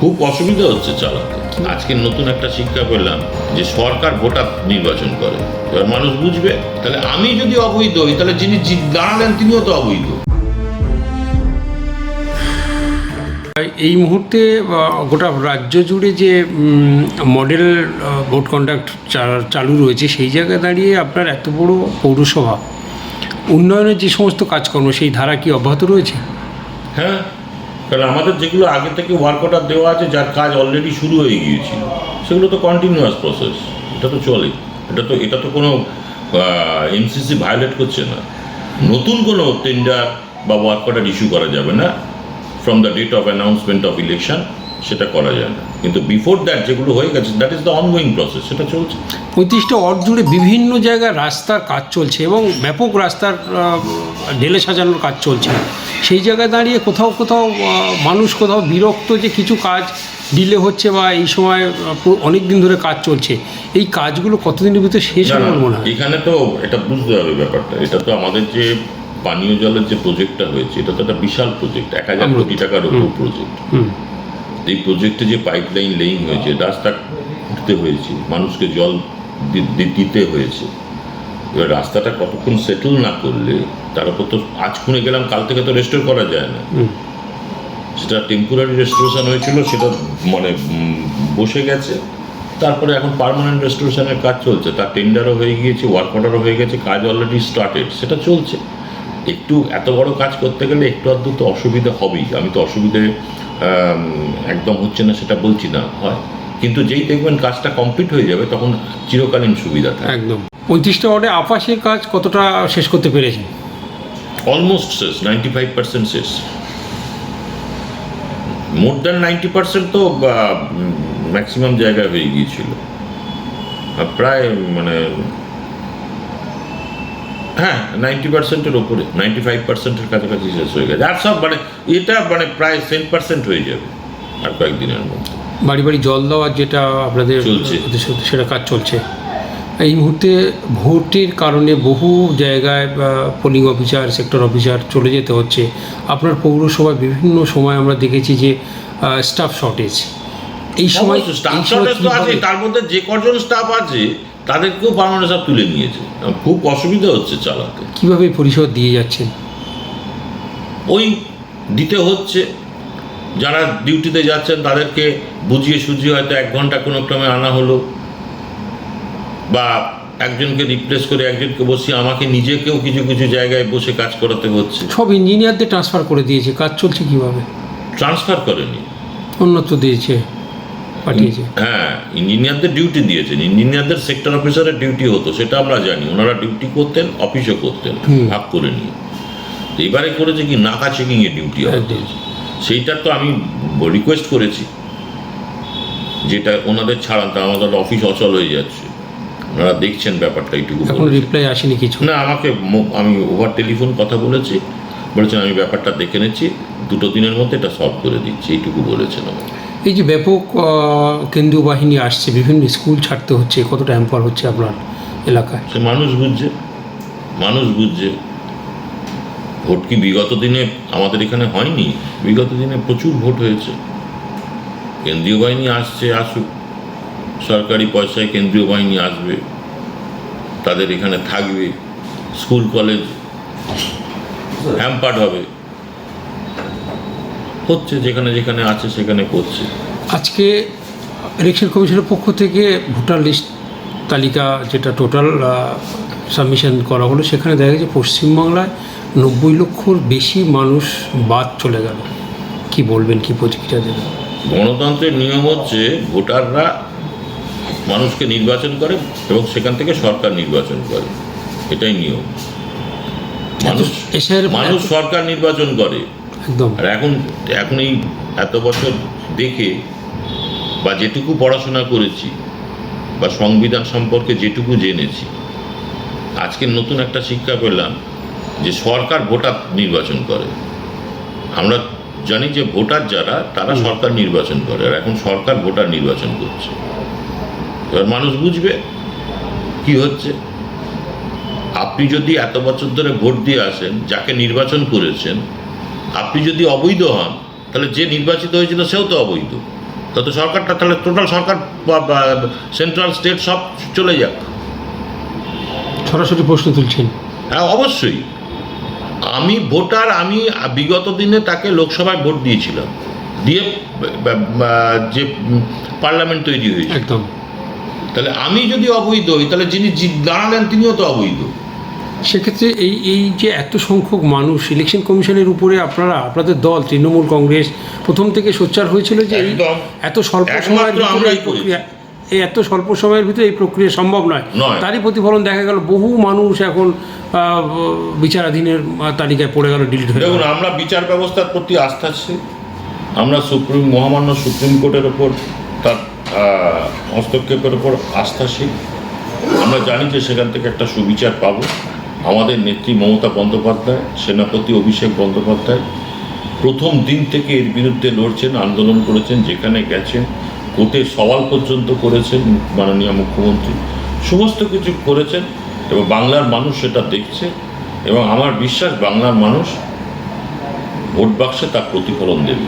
খুব অসুবিধা হচ্ছে চালাতে। আজকে নতুন একটা শিক্ষা পেলাম যে সরকার ভোটার নির্বাচন করে, এবার মানুষ বুঝবে। তাহলে আমি যদি অবৈধ হই, তাহলে যিনি দাঁড়ালেন তিনিও তো অবৈধ। এই মুহূর্তে গোটা রাজ্য জুড়ে যে মডেল ভোট কন্ডাক্ট চালু রয়েছে, সেই জায়গায় দাঁড়িয়ে আপনার এত বড় পৌরসভা উন্নয়নের যে সমস্ত কাজকর্ম, সেই ধারা কি অব্যাহত রয়েছে? হ্যাঁ, কারণ আমাদের যেগুলো আগে থেকে ওয়ার্ক অর্ডার দেওয়া আছে, যার কাজ অলরেডি শুরু হয়ে গিয়েছিল, সেগুলো তো কন্টিনিউয়াস প্রসেস, এটা তো চলে। এটা তো কোনো এমসিসি ভায়োলেট করছে না। নতুন কোনো টেন্ডার বা ওয়ার্ক অর্ডার ইস্যু করা যাবে না from the date of announcement of election, সেটা করা যায় না। কিন্তু বিফোর দ্যাট যেগুলো হয়ে গেছে, that is the ongoing process, সেটা চলছে। 35টা ওয়ার্ড জুড়ে বিভিন্ন জায়গায় রাস্তার কাজ চলছে এবং ব্যাপক রাস্তার ঢেলে সাজানোর কাজ চলছে। সেই জায়গায় দাঁড়িয়ে কোথাও কোথাও মানুষ কোথাও বিরক্ত যে কিছু কাজ ডিলে হচ্ছে বা এই সময় অনেক দিন ধরে কাজ চলছে। এই কাজগুলো কতদিনের ভিতরে শেষ হবে মনে হয়? এখানে তো এটা বুঝতে হবে ব্যাপারটা। এটা তো আমাদের যে পানীয় জলের যে প্রজেক্টটা হয়েছে, এটা তো একটা বিশাল প্রজেক্ট, 1000 কোটি টাকার উপর প্রজেক্ট। এই প্রজেক্টে যে পাইপলাইন লেইং হয়েছে, রাস্তা উঠতে হয়েছে, মানুষকে জল দিতে হয়েছে। এবার রাস্তাটা কতক্ষণ সেটেল না করলে, তার উপর তো আজ খুনে গেলাম কাল থেকে তো রেস্টোর করা যায় না। সেটা টেম্পোরারি রেস্টোরেশন হয়েছিল, সেটা মানে বসে গেছে। তারপরে এখন পার্মানেন্ট রেস্টোরেশনের কাজ চলছে, তার টেন্ডারও হয়ে গিয়েছে, ওয়ার্ক অর্ডারও হয়ে গেছে, কাজ অলরেডি স্টার্টেড, সেটা চলছে। একটু এত বড় কাজ করতে গেলে একটু আধটু তো অসুবিধা হবেই। আমি তো অসুবিধে একদম হচ্ছে না সেটা বলছি না, হয়। কিন্তু যেই দেখবেন কাজটা কমপ্লিট হয়ে যাবে, তখন চিরকালীন সুবিধা থাকে। একদম। 35টা ওয়ার্ডে আপাসের কাজ কতটা শেষ করতে পেরেছেন? অলমোস্ট শেষ, 95% শেষ। মোর দ্যান 90% তো ম্যাক্সিমাম জায়গায় হয়ে গিয়েছিল। প্রায় মানে হ্যাঁ 90%-এর ওপরে, 95%-এর কাছাকাছি শেষ হয়ে গেছে। আর সব মানে এটা মানে প্রায় 10% হয়ে যাবে আর কয়েকদিনের মধ্যে। বাড়ি বাড়ি জল দেওয়ার যেটা আপনাদের চলছে, সেটা কাজ চলছে। এই মুহূর্তে ভোটের কারণে বহু জায়গায় পোলিং অফিসার, সেক্টর অফিসার চলে যেতে হচ্ছে। আপনার পৌরসভায় বিভিন্ন সময় আমরা দেখেছি যে স্টাফ শর্টেজ। এই সময় স্টাফ শর্টেজ তো আছে, তার মধ্যে যে কজন স্টাফ আছে তাদেরকেও পার্মানেন্ট স্টাফ তুলে নিয়েছে। খুব অসুবিধা হচ্ছে চালাতে। কীভাবে পরিষেবা দিয়ে যাচ্ছেন? ওই দিতে হচ্ছে, যারা ডিউটিতে যাচ্ছেন তাদেরকে বুঝিয়ে সুঝিয়ে হয়তো 1 ঘন্টা কোনো ক্রমে আনা হলো, বা একজনকে রিপ্লেস করে একজনকে বসিয়ে আমাকে নিজেকেও কিছু কিছু জায়গায় বসে কাজ করাতে হচ্ছে। সব ইঞ্জিনিয়ারদের ট্রান্সফার করে দিয়েছে, কাজ চলছে কীভাবে? ট্রান্সফার করেনি, অন্যত্র দিয়েছে, পাঠিয়েছে। হ্যাঁ, ইঞ্জিনিয়ারদের ডিউটি দিয়েছেন। ইঞ্জিনিয়ারদের সেক্টর অফিসারের ডিউটি হতো, সেটা আমরা জানি। ওনারা ডিউটি করতেন, অফিসও করতেন, ভাগ করে নিয়ে। এবারে করেছে কি নাকা চেকিংয়ে ডিউটি দিয়েছে। সেইটার তো আমি রিকোয়েস্ট করেছি যেটা ওনাদের ছাড়ান, তা আমাদের অফিস অচল হয়ে যাচ্ছে। ওনারা দেখছেন ব্যাপারটা, এইটুকু। এখন রিপ্লাই আসেনি কিছু? না, আমি ওভার টেলিফোন কথা বলেছি, বলেছেন আমি ব্যাপারটা দেখে নিচ্ছি, 2 দিনের মধ্যে এটা সলভ করে দিচ্ছি, এইটুকু বলেছেন আমাকে। এই যে ব্যাপক কেন্দ্রীয় বাহিনী আসছে, বিভিন্ন স্কুল ছাড়তে হচ্ছে, কতটা হ্যাম্পার হচ্ছে আপনার এলাকায়? সে মানুষ বুঝছে। ভোট কি বিগত দিনে আমাদের এখানে হয়নি? বিগত দিনে প্রচুর ভোট হয়েছে। কেন্দ্রীয় বাহিনী আসছে, আসুক, সরকারি পয়সায় কেন্দ্রীয় বাহিনী আসবে, তাদের এখানে থাকবে, স্কুল কলেজ হ্যাম্পার্ড হবে। হচ্ছে, যেখানে যেখানে আছে সেখানে করছে। আজকে ইলেকশন কমিশনের পক্ষ থেকে ভোটার লিস্ট তালিকা যেটা টোটাল সাবমিশন করা হলো, সেখানে দেখা গেছে পশ্চিমবাংলায় 90 লক্ষর বেশি মানুষ বাদ চলে গেল। কি বলবেন, কি প্রতিক্রিয়া দেবেন? গণতন্ত্রের নিয়ম হচ্ছে ভোটাররা মানুষকে নির্বাচন করে এবং সেখান থেকে সরকার নির্বাচন করে, এটাই নিয়ম। মানুষ সরকার নির্বাচন করে একদম। আর এখন এই এত বছর দেখে বা যেটুকু পড়াশোনা করেছি বা সংবিধান সম্পর্কে যেটুকু জেনেছি, আজকে নতুন একটা শিক্ষা পেলাম যে সরকার ভোটার নির্বাচন করে। আমরা জানি যে ভোটার যারা, তারা সরকার নির্বাচন করে, আর এখন সরকার ভোটার নির্বাচন করছে। এবার মানুষ বুঝবে কি হচ্ছে। আপনি যদি এত বছর ধরে ভোট দিয়ে আসেন, যাকে নির্বাচন করেছেন, আপনি যদি অবৈধ হন, তাহলে যে নির্বাচিত হয়েছিল সেও তো অবৈধ। তত সরকারটা তাহলে টোটাল সরকার সেন্ট্রাল স্টেট সব চলে যাক। সরাসরি প্রশ্ন তুলছেন। হ্যাঁ, অবশ্যই। আমি ভোটার, আমি বিগত দিনে তাকে লোকসভায় ভোট দিয়েছিলাম, দিয়ে যে পার্লামেন্ট তৈরি হয়েছে, একদম। তাহলে আমি যদি অবৈধ হই, তাহলে যিনি দাঁড়ালেন তিনিও তো অবৈধ। সেক্ষেত্রে এই যে এত সংখ্যক মানুষ, ইলেকশন কমিশনের উপরে আপনাদের দল তৃণমূল কংগ্রেস প্রথম থেকে সোচ্চার হয়েছিল যে একদম। এত স্বল্প সময়ের ভিতরে এই প্রক্রিয়া, এত স্বল্প সময়ের ভিতরে এই প্রক্রিয়া সম্ভব নয়। তারই প্রতিফলন দেখা গেল, বহু মানুষ এখন বিচারাধীনের তালিকায় পড়ে গেল, ডিলিট হয়ে গেল। দেখুন, আমরা বিচার ব্যবস্থার প্রতি আস্থাশীল, আমরা মহামান্য সুপ্রিম কোর্টের ওপর তার হস্তক্ষেপের ওপর আস্থাশীল। আমরা জানি যে সেখান থেকে একটা সুবিচার পাবো। আমাদের নেত্রী মমতা বন্দ্যোপাধ্যায়, সেনাপতি অভিষেক বন্দ্যোপাধ্যায় প্রথম দিন থেকে এর বিরুদ্ধে লড়ছেন, আন্দোলন করেছেন, যেখানে গেছেন কোর্টে সওয়াল পর্যন্ত করেছেন মাননীয় মুখ্যমন্ত্রী, সমস্ত কিছু করেছেন এবং বাংলার মানুষ সেটা দেখছে এবং আমার বিশ্বাস বাংলার মানুষ ভোট বাক্সে তার প্রতিফলন দেবে।